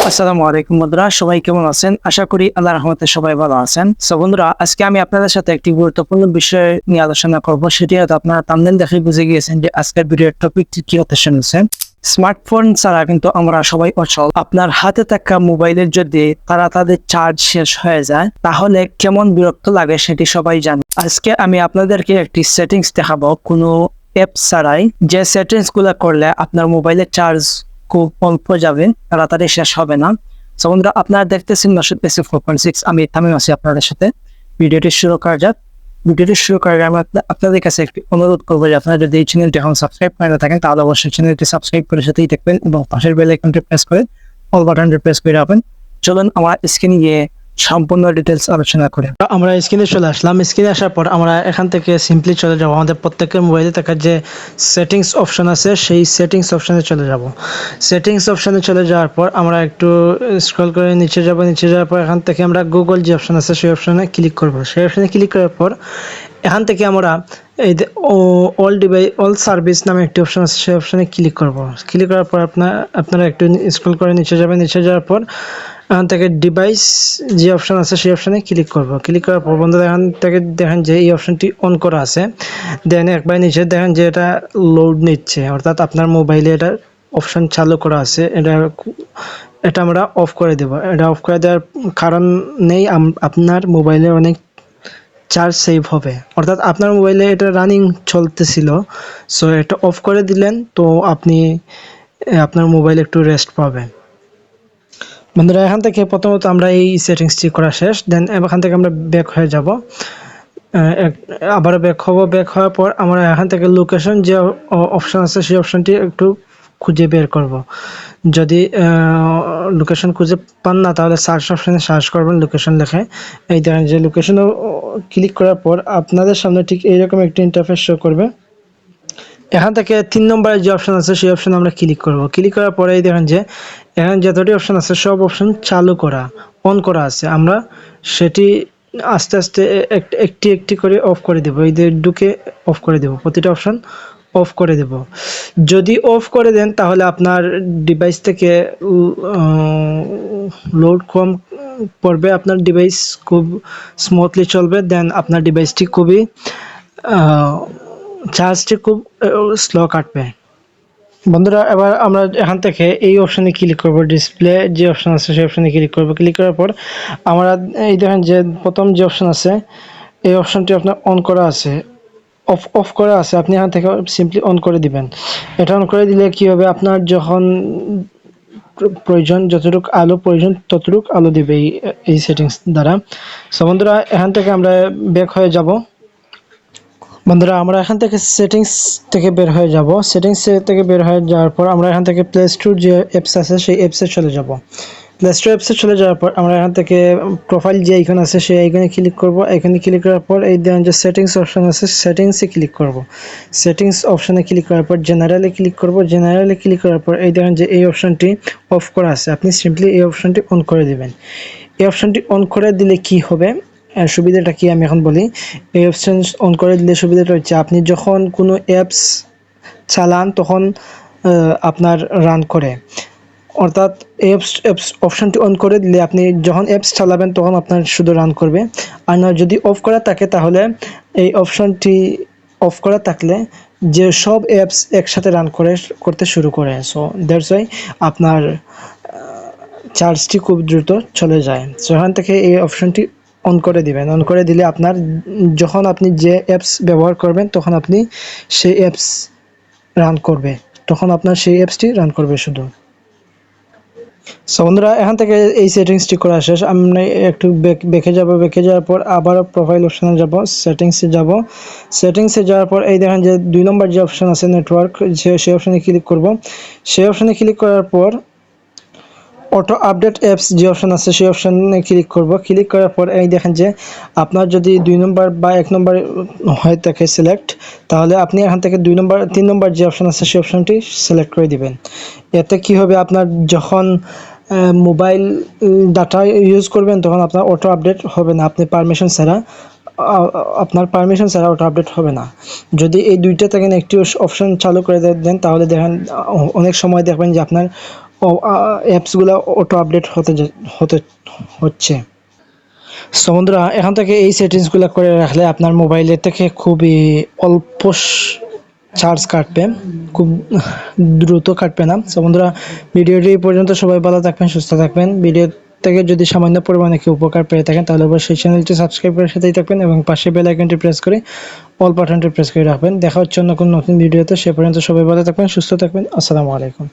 আসসালামু আলাইকুম বন্ধুরা, সবাই কেমন আছেন? আশা করি আল্লাহর রহমতে সবাই ভালো আছেন। সো বন্ধুরা, আজকে আমি আপনাদের সাথে একটি গুরুত্বপূর্ণ বিষয় নিয়ে আলোচনা করব। সেটি হয়তো আপনারা থাম্বনেল দেখে বুঝে গিয়েছেন যে আজকের ভিডিওর টপিকটি কি হতে চলেছে। স্মার্টফোন ছাড়া কিন্তু আমরা সবাই অচল। আপনার হাতে থাকা মোবাইলের যদি তাড়াতাড়ি চার্জ শেষ হয়ে যায় তাহলে কেমন বিরক্ত লাগে সেটি সবাই জানে। আজকে আমি আপনাদেরকে একটি সেটিংস দেখাবো কোনো অ্যাপ ছাড়াই, যে সেটিংস গুলো করলে আপনার মোবাইলের চার্জ খুব অল্প যাবে, তাড়াতাড়ি শেষ হবে না। সো বন্ধুরা, আপনারা দেখতেছেন নশিদ পেসি 4.6। আমি তামিম আছি আপনাদের সাথে। ভিডিওটি শুরু করা যাক। ভিডিওটি শুরু করার আগে আমি আপনাদের কাছে একটি অনুরোধ করবো যে আপনারা যদি এই চ্যানেলটি এখন সাবস্ক্রাইব করে থাকেন তাহলে অবশ্যই চ্যানেলটি সাবস্ক্রাইব করে সাথেই দেখবেন এবং পাশের বেল আইকনটি প্রেস করে অল বাটনটি প্রেস করে রাখবেন। চলুন আমরা স্ক্রিনে গিয়ে সম্পূর্ণ ডিটেলস আলোচনা করি। আমরা স্ক্রিনে চলে আসলাম। স্ক্রিনে আসার পর আমরা এখান থেকে সিম্পলি চলে যাব আমাদের প্রত্যেকের মোবাইলে থাকা যে সেটিংস অপশন আছে সেই সেটিংস অপশনে চলে যাব। সেটিংস অপশনে চলে যাওয়ার পর আমরা একটু স্ক্রল করে নিচে যাব। নিচে যাওয়ার পর এখান থেকে আমরা গুগল যে অপশন আছে সেই অপশনে ক্লিক করব। সেই অপশনে ক্লিক করার পর এখান থেকে আমরা এই যে অল ডিভাইস অল সার্ভিস নামে একটি অপশন আছে সেই অপশনে ক্লিক করব। ক্লিক করার পর আপনারা একটু স্ক্রল করে নিচে যাবেন। নিচে যাওয়ার পর এখান থেকে ডিভাইস যে অপশন আছে সেই অপশনে ক্লিক করব। ক্লিক করার পর বন্ধুরা এখান থেকে দেখেন যে এই অপশনটি অন করা আছে। দেন একবার নিচে দেখেন যে এটা লোড নিচ্ছে, অর্থাৎ আপনার মোবাইলে এটা অপশন চালু করা আছে। এটা আমরা অফ করে দেব। এটা অফ করে দেওয়ার কারণ নেই, আপনার মোবাইলে অনেক চার্জ সেভ হবে। অর্থাৎ আপনার মোবাইলে এটা রানিং চলতেছিল, সো এটা অফ করে দিলেন তো আপনি আপনার মোবাইল একটু রেস্ট পাবে। বন্ধুরা, এখান থেকে প্রথমত আমরা এই সেটিংসটি করা শেষ। দেন এখান থেকে আমরা ব্যাক হয়ে যাব। আবারও ব্যাক হব। ব্যাক হওয়ার পর আমরা এখান থেকে লোকেশন যে অপশন আছে সেই অপশনটি একটু খুঁজে বের করব। যদি লোকেশন খুঁজে পান না তাহলে সার্চ অপশনে সার্চ করবেন লোকেশন লেখে। এই দেখেন যে লোকেশনে ক্লিক করার পর আপনাদের সামনে ঠিক এইরকম একটি ইন্টারফেস শো করবে। এখান থেকে 3 নম্বরের যে অপশন আছে সেই অপশনে আমরা ক্লিক করব। ক্লিক করার পরে এই দেখেন যে এখানে যতটি অপশন আছে সব অপশন চালু করা অন করা আছে। আমরা সেটি আস্তে আস্তে একটি একটি করে অফ করে দেব। এই যে ঢুকে অফ করে দেব, প্রতিটা অপশন অফ করে দেব। যদি অফ করে দেন তাহলে আপনার ডিভাইস থেকে লোড কম পড়বে, আপনার ডিভাইস খুব স্মুথলি চলবে। দেন আপনার ডিভাইসটি খুবই চার্জটি খুব স্লো কাটবে। বন্ধুরা, এবার আমরা এখান থেকে এই অপশনে ক্লিক করব। ডিসপ্লে যে অপশন আছে সেই অপশনে ক্লিক করব। ক্লিক করার পর আমরা এই দেখেন যে প্রথম যে অপশন আছে এই অপশনটি আপনার অন করা আছে, অফ করা আছে। আপনি এখান থেকে সিম্পলি অন করে দিবেন। এটা অন করে দিলে কি হবে, আপনার যখন প্রয়োজন যতটুকু আলো প্রয়োজন ততটুকু আলো দিবে এই সেটিংস দ্বারা। সো বন্ধুরা, এখান থেকে আমরা ব্যাক হয়ে যাব। বন্ধুরা, আমরা এখান থেকে সেটিংস থেকে বের হয়ে যাব। সেটিংস থেকে বের হয়ে যাওয়ার পর আমরা এখান থেকে প্লে স্টোর যে অ্যাপস আছে সেই অ্যাপসে চলে যাব। প্লে স্টোর অ্যাপসে চলে যাওয়ার পর আমরা এখান থেকে প্রোফাইল যে আইকন আছে সেই আইকনে ক্লিক করব। এখানে ক্লিক করার পর এই দেখেন যে সেটিংস অপশন আছে, সেটিংসে ক্লিক করব। সেটিংস অপশনে ক্লিক করার পর জেনারেলে ক্লিক করব। জেনারেলে ক্লিক করার পর এই দেখেন যে এই অপশনটি অফ করা আছে, আপনি সিম্পলি এই অপশনটি অন করে দিবেন। এই অপশনটি অন করে দিলে কি হবে, সুবিধাটা কি আমি এখন বলি। এই অপশন অন করে দিলে সুবিধাটা হচ্ছে আপনি যখন কোনো অ্যাপস চালান তখন আপনার রান করে, অর্থাৎ অ্যাপস অপশনটি অন করে দিলে আপনি যখন অ্যাপস চালাবেন তখন আপনার শুধু রান করবে। আর না যদি অফ করা থাকে তাহলে এই অপশনটি অফ করা থাকলে যে সব অ্যাপস একসাথে রান করতে শুরু করে। সো দ্যাটস ওয়াই আপনার চার্জটি খুব দ্রুত চলে যায়। সো এখান থেকে এই অপশনটি অন করে দিবেন। অন করে দিলে আপনার যখন আপনি যে অ্যাপস ব্যবহার করবেন তখন আপনি সেই অ্যাপস রান করবে, তখন আপনার সেই অ্যাপসটি রান করবে শুধু। সো বন্ধুরা, এখান থেকে এই সেটিংসটি করা শেষ। আমরা একটু বেঁকে যাব। বেঁকে যাওয়ার পর আবারও প্রোফাইল অপশানে যাব, সেটিংসে যাব। সেটিংসে যাওয়ার পর এই দেখেন যে 2 নম্বর যে অপশান আছে নেটওয়ার্ক, সেই অপশানে ক্লিক করব। সেই অপশানে ক্লিক করার পর অটো আপডেট অ্যাপস যে অপশন আছে সেই অপশানে ক্লিক করব। ক্লিক করার পর এই দেখেন যে আপনার যদি 2 নম্বর বা 1 নম্বর হয়ে থাকে সিলেক্ট, তাহলে আপনি এখান থেকে 2 নম্বর 3 নম্বর যে অপশন আছে সেই অপশনটি সিলেক্ট করে দিবেন। এতে কি হবে, আপনার যখন মোবাইল ডাটা ইউজ করবেন তখন আপনার অটো আপডেট হবে না, আপনি পারমিশন ছাড়া অটো আপডেট হবে না। যদি এই দুইটা থেকে একটি অপশন চালু করে দেন তাহলে দেখেন অনেক সময় দেখবেন যে আপনার অ্যাপসগুলো অটো আপডেট হতে হচ্ছে। সো বন্ধুরা, এখন থেকে এই সেটিংসগুলো করে রাখলে আপনার মোবাইলের থেকে খুবই অল্প চার্জ কাটবে, খুব দ্রুত কাটবে না। সো বন্ধুরা, ভিডিওটি এই পর্যন্ত। সবাই ভালো থাকবেন, সুস্থ থাকবেন। ভিডিও থেকে যদি সামান্য পরিমাণে কেউ উপকার পেয়ে থাকেন তাহলে অবশ্যই চ্যানেলটি সাবস্ক্রাইব করে সাথেই থাকবেন এবং পাশে বেল আইকনটি প্রেস করে অল বাটনটি প্রেস করে রাখবেন। দেখা হচ্ছে অন্য কোনো নতুন ভিডিওতে। সে পর্যন্ত সবাই ভালো থাকবেন, সুস্থ থাকবেন। আসসালামু আলাইকুম।